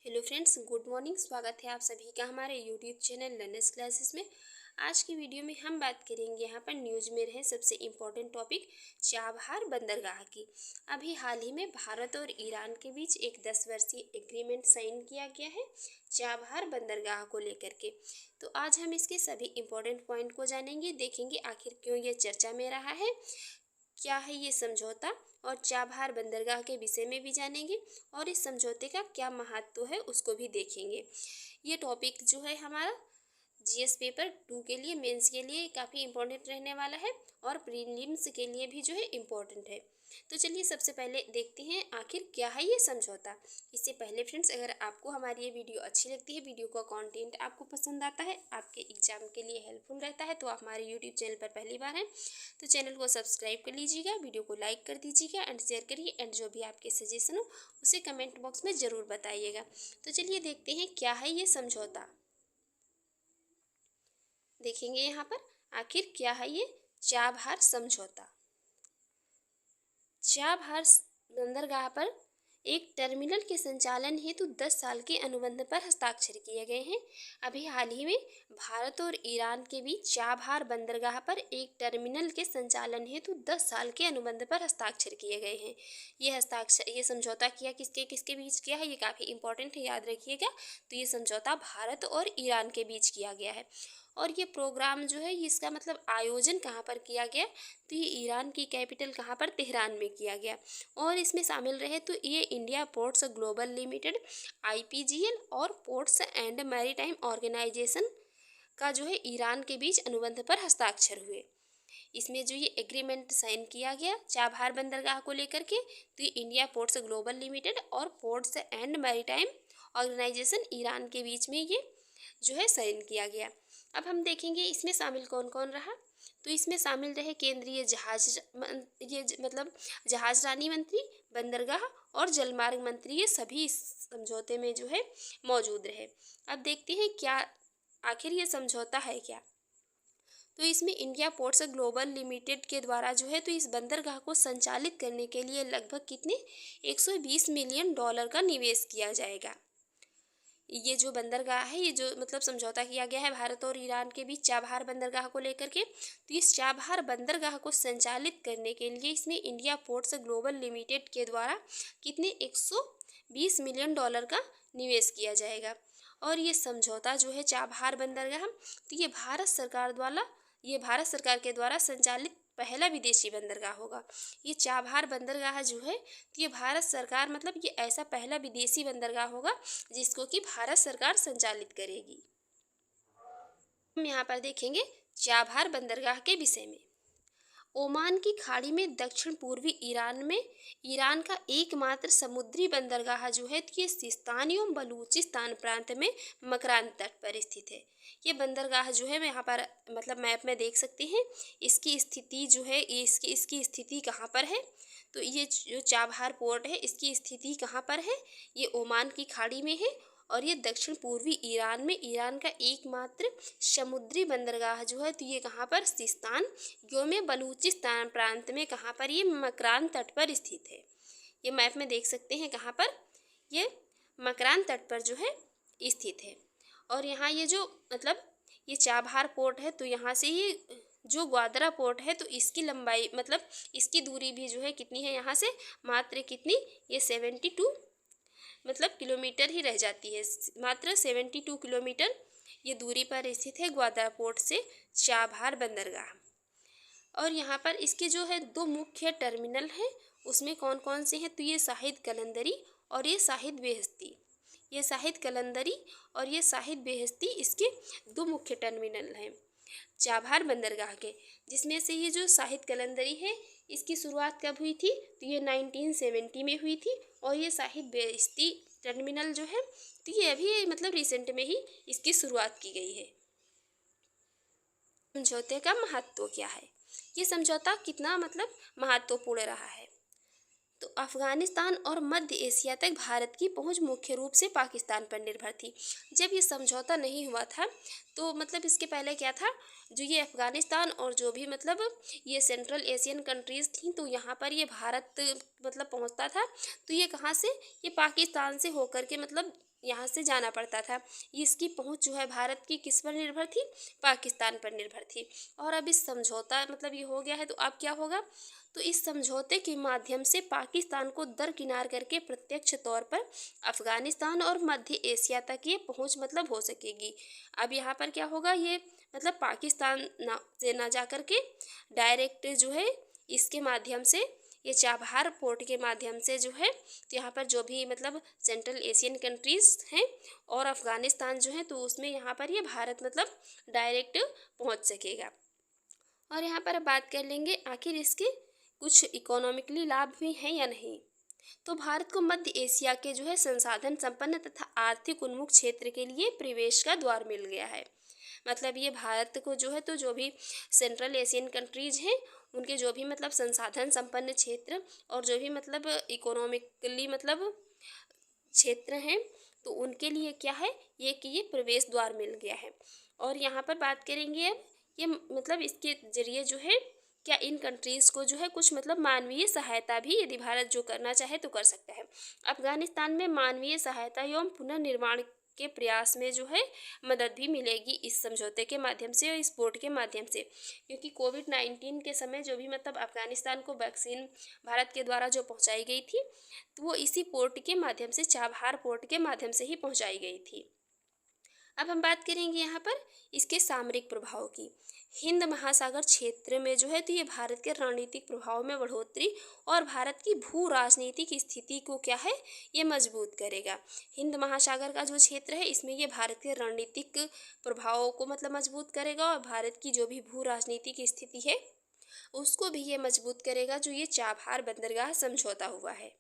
Hello friends, good morning. स्वागत है आप सभी का हमारे यूट्यूब चैनल लर्नर्स क्लासेस में। आज की वीडियो में हम बात करेंगे यहाँ पर न्यूज़ में रहे सबसे इम्पोर्टेंट टॉपिक चाबहार बंदरगाह की। अभी हाल ही में भारत और ईरान के बीच एक 10 वर्षीय एग्रीमेंट साइन किया गया है चाबहार बंदरगाह को लेकर के। तो आज हम इसके सभी इम्पोर्टेंट पॉइंट को जानेंगे, देखेंगे आखिर क्यों ये चर्चा में रहा है, क्या है ये समझौता, और चाबहार बंदरगाह के विषय में भी जानेंगे और इस समझौते का क्या महत्व है उसको भी देखेंगे। ये टॉपिक जो है हमारा जीएस पेपर 2 के लिए, मेंस के लिए काफ़ी इम्पोर्टेंट रहने वाला है और प्रीलिम्स के लिए भी जो है इम्पोर्टेंट है। तो चलिए सबसे पहले देखते हैं आखिर क्या है ये समझौता। इससे पहले फ्रेंड्स, अगर आपको हमारी ये वीडियो अच्छी लगती है, वीडियो का कंटेंट आपको पसंद आता है, आपके एग्जाम के लिए हेल्पफुल रहता है, तो आप हमारे यूट्यूब चैनल पर पहली बार हैं तो चैनल को सब्सक्राइब कर लीजिएगा, वीडियो को लाइक कर दीजिएगा एंड शेयर करिए, एंड जो भी आपके सजेशन हो उसे कमेंट बॉक्स में ज़रूर बताइएगा। तो चलिए देखते हैं क्या है ये समझौता। देखेंगे यहाँ पर आखिर क्या है ये चाबहार समझौता। चाबहार बंदरगाह पर एक टर्मिनल के संचालन हेतु 10 साल के अनुबंध पर हस्ताक्षर किए गए हैं। अभी हाल ही में भारत और ईरान के बीच चाबहार बंदरगाह पर एक टर्मिनल के संचालन हेतु 10 साल के अनुबंध पर हस्ताक्षर किए गए हैं। ये समझौता किया किसके किसके बीच किया है, ये काफ़ी इंपॉर्टेंट है, याद रखिएगा। तो ये समझौता भारत और ईरान के बीच किया गया है। और ये प्रोग्राम जो है इसका मतलब आयोजन कहाँ पर किया गया, तो ये ईरान की कैपिटल कहाँ पर, तेहरान में किया गया। और इसमें शामिल रहे तो ये India Ports Global limited IPGL और पोर्ट्स एंड मैरीटाइम ऑर्गेनाइजेशन का जो है ईरान के बीच अनुबंध पर हस्ताक्षर हुए। इसमें जो ये एग्रीमेंट साइन किया गया चाबहार बंदरगाह को लेकर के, तो ये इंडिया पोर्ट्स ग्लोबल लिमिटेड और Ports and Maritime Organisation Iran के बीच में ये जो है साइन किया गया। अब हम देखेंगे इसमें शामिल कौन कौन रहा। तो इसमें शामिल रहे केंद्रीय जहाज रानी मंत्री, बंदरगाह और जलमार्ग मंत्री, ये सभी इस समझौते में जो है मौजूद रहे। अब देखते हैं क्या आखिर ये समझौता है क्या। तो इसमें इंडिया पोर्ट्स ग्लोबल लिमिटेड के द्वारा जो है तो इस बंदरगाह को संचालित करने के लिए लगभग कितने 120 मिलियन डॉलर का निवेश किया जाएगा। ये जो बंदरगाह है, ये जो मतलब समझौता किया गया है भारत और ईरान के बीच चाबहार बंदरगाह को लेकर के, तो इस चाबहार बंदरगाह को संचालित करने के लिए इसमें इंडिया पोर्ट्स ग्लोबल लिमिटेड के द्वारा कितने 120 मिलियन डॉलर का निवेश किया जाएगा। और ये समझौता जो है चाबहार बंदरगाह, तो ये भारत सरकार के द्वारा संचालित पहला विदेशी बंदरगाह होगा। ये चाबहार बंदरगाह जो है तो ये भारत सरकार मतलब ये ऐसा पहला विदेशी बंदरगाह होगा जिसको कि भारत सरकार संचालित करेगी। हम यहाँ पर देखेंगे चाबहार बंदरगाह के विषय में। ओमान की खाड़ी में दक्षिण पूर्वी ईरान में ईरान का एकमात्र समुद्री बंदरगाह जो है तो ये सिस्तान एवं बलूचिस्तान प्रांत में मकरान तट पर स्थित है। ये बंदरगाह जो है यहाँ पर मतलब मैप में देख सकते हैं, इसकी स्थिति जो है ये इसकी स्थिति कहाँ पर है। तो ये जो चाबहार पोर्ट है इसकी स्थिति कहाँ पर है, ये ओमान की खाड़ी में है। और ये दक्षिण पूर्वी ईरान में ईरान का एकमात्र समुद्री बंदरगाह जो है तो ये कहाँ पर, सिस्तान में बलूचिस्तान प्रांत में कहाँ पर, ये मकरान तट पर स्थित है। ये मैप में देख सकते हैं कहाँ पर, ये मकरान तट पर जो है स्थित है। और यहाँ ये जो मतलब ये चाबहार पोर्ट है, तो यहाँ से ये जो ग्वादरा पोर्ट है तो इसकी लंबाई मतलब इसकी दूरी भी जो है कितनी है, यहाँ से मात्र कितनी, ये 72 मतलब किलोमीटर ही रह जाती है, मात्र 72 किलोमीटर ये दूरी पर स्थित है ग्वादरा पोर्ट से चाबहार बंदरगाह। और यहाँ पर इसके जो है 2 मुख्य टर्मिनल हैं, उसमें कौन कौन से हैं, तो ये शाहिद कलंदरी और ये शाहिद बेहस्ती। ये शाहिद कलंदरी और ये शाहिद बेहस्ती इसके 2 मुख्य टर्मिनल हैं चाबहार बंदरगाह के, जिसमें से ये जो शाहिद कलंदरी है इसकी शुरुआत कब हुई थी, तो ये 1970 में हुई थी। और ये शाहिद बेहस्ती टर्मिनल जो है तो ये अभी मतलब रिसेंट में ही इसकी शुरुआत की गई है। समझौते का महत्व क्या है, ये समझौता कितना मतलब महत्वपूर्ण रहा है। तो अफगानिस्तान और मध्य एशिया तक भारत की पहुंच मुख्य रूप से पाकिस्तान पर निर्भर थी। जब ये समझौता नहीं हुआ था तो मतलब इसके पहले क्या था, जो ये अफगानिस्तान और जो भी मतलब ये सेंट्रल एशियन कंट्रीज़ थी, तो यहाँ पर ये भारत मतलब पहुँचता था, तो ये कहाँ से, ये पाकिस्तान से होकर के मतलब यहाँ से जाना पड़ता था। ये इसकी पहुँच जो है भारत की किस पर निर्भर थी, पाकिस्तान पर निर्भर थी। और अब इस समझौता मतलब ये हो गया है, तो अब क्या होगा, तो इस समझौते के माध्यम से पाकिस्तान को दरकिनार करके प्रत्यक्ष तौर पर अफगानिस्तान और मध्य एशिया तक ये पहुंच मतलब हो सकेगी। अब यहाँ पर क्या होगा, ये मतलब पाकिस्तान ना से ना जा कर के डायरेक्ट जो है इसके माध्यम से, ये चाबहार पोर्ट के माध्यम से जो है, तो यहाँ पर जो भी मतलब सेंट्रल एशियन कंट्रीज़ हैं और अफ़गानिस्तान जो है, तो उसमें यहाँ पर ये भारत मतलब डायरेक्ट पहुँच सकेगा। और यहाँ पर अब बात कर लेंगे आखिर इसके कुछ इकोनॉमिकली लाभ भी हैं या नहीं। तो भारत को मध्य एशिया के जो है संसाधन संपन्न तथा आर्थिक उन्मुख क्षेत्र के लिए प्रवेश का द्वार मिल गया है। मतलब ये भारत को जो है, तो जो भी सेंट्रल एशियन कंट्रीज हैं उनके जो भी मतलब संसाधन संपन्न क्षेत्र और जो भी मतलब इकोनॉमिकली मतलब क्षेत्र हैं, तो उनके लिए क्या है, ये कि ये प्रवेश द्वार मिल गया है। और यहाँ पर बात करेंगे अब, ये मतलब इसके जरिए जो है क्या इन कंट्रीज़ को जो है कुछ मतलब मानवीय सहायता भी यदि भारत जो करना चाहे तो कर सकता है। अफगानिस्तान में मानवीय सहायता एवं पुनर्निर्माण के प्रयास में जो है मदद भी मिलेगी इस समझौते के माध्यम से और इस पोर्ट के माध्यम से, क्योंकि कोविड-19 के समय जो भी मतलब अफगानिस्तान को वैक्सीन भारत के द्वारा जो पहुंचाई गई थी, तो वो इसी पोर्ट के माध्यम से, चाबहार पोर्ट के माध्यम से ही पहुंचाई गई थी। अब हम बात करेंगे यहाँ पर इसके सामरिक प्रभाव की। हिंद महासागर क्षेत्र में जो है, तो ये भारत के रणनीतिक प्रभाव में बढ़ोतरी और भारत की भू राजनीतिक स्थिति को क्या है, ये मजबूत करेगा। हिंद महासागर का जो क्षेत्र है, इसमें ये भारत के रणनीतिक प्रभावों को मतलब मजबूत करेगा और भारत की जो भी भू राजनीतिक स्थिति है उसको भी ये मजबूत करेगा, जो ये चाबहार बंदरगाह समझौता हुआ है।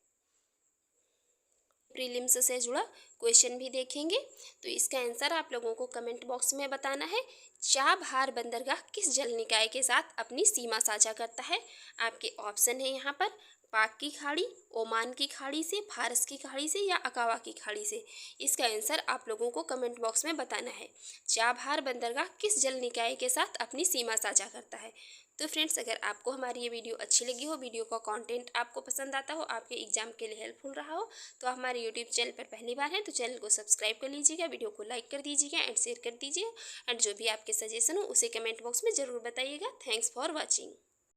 प्रीलिम्स से जुड़ा क्वेश्चन भी देखेंगे, तो इसका आंसर आप लोगों को कमेंट बॉक्स में बताना है। चाबहार बंदरगाह किस जल निकाय के साथ अपनी सीमा साझा करता है? आपके ऑप्शन है यहाँ पर पाक की खाड़ी, ओमान की खाड़ी से, फारस की खाड़ी से या अकावा की खाड़ी से। इसका आंसर आप लोगों को कमेंट बॉक्स में बताना है। चाबहार बंदरगाह किस जल निकाय के साथ अपनी सीमा साझा करता है? तो फ्रेंड्स, अगर आपको हमारी ये वीडियो अच्छी लगी हो, वीडियो का कंटेंट आपको पसंद आता हो, आपके एग्जाम के लिए हेल्पफुल रहा हो, तो आप हमारे यूट्यूब चैनल पर पहली बार हैं तो चैनल को सब्सक्राइब कर लीजिएगा, वीडियो को लाइक कर दीजिएगा एंड शेयर कर दीजिएगा एंड जो भी आपके सजेशन हो उसे कमेंट बॉक्स में ज़रूर बताइएगा। Thanks for watching.